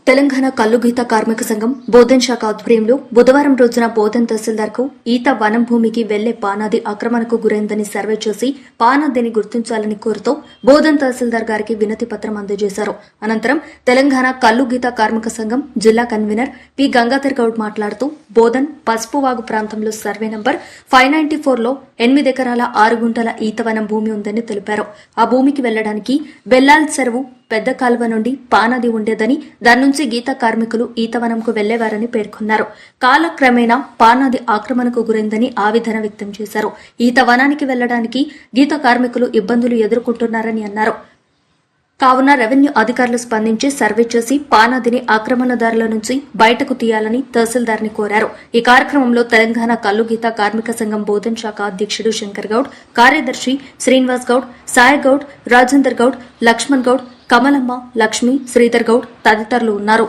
తెలంగాణ కల్లు గీత కార్మిక సంఘం బోధన్ శాఖ ఆధ్వర్యంలో బుధవారం రోజున బోధన్ తహసీల్దార్కు ఈత వనం భూమికి వెళ్లే పానాది ఆక్రమణకు గురైందని సర్వే చేసి పానాదిని గుర్తించాలని కోరుతూ బోధన్ తహసీల్దార్ గారికి వినతి పత్రం అందజేశారు. అనంతరం తెలంగాణ కల్లు గీత కార్మిక సంఘం జిల్లా కన్వీనర్ పి గంగాధర్ గౌడ్ మాట్లాడుతూ బోధన్ పసుపువాగు ప్రాంతంలో సర్వే నంబర్ 594లో 8 ఎకరాల 6 గుంటల ఈతవనం భూమి ఉందని తెలిపారు. ఆ భూమికి వెళ్లడానికి బెల్లాల్ చెరువు పెద్ద కాలువ నుండి పానది ఉండేదని దాని నుంచి గీత కార్మికులు ఈతవనంకు వెళ్లేవారని పేర్కొన్నారు. కాలక్రమేణా పానది ఆక్రమణకు గురైందని ఆవేదన వ్యక్తం చేశారు. ఈతవనానికి వెళ్లడానికి గీత కార్మికులు ఇబ్బందులు ఎదుర్కొంటున్నారని అన్నారు. కావున రెవెన్యూ అధికారులు స్పందించి సర్వే చేసి పానాదిని ఆక్రమణదారుల నుంచి బయటకు తీయాలని తహసీల్దార్ని కోరారు. ఈ కార్యక్రమంలో తెలంగాణ కల్లు గీత కార్మిక సంఘం బోధన్ శాఖ అధ్యక్షుడు శంకర్ గౌడ్, కార్యదర్శి శ్రీనివాస్ గౌడ్, సాయి గౌడ్, రాజేందర్ గౌడ్, లక్ష్మణ్ గౌడ్, కమలమ్మ, లక్ష్మి, శ్రీధర్ గౌడ్ తదితరులు ఉన్నారు.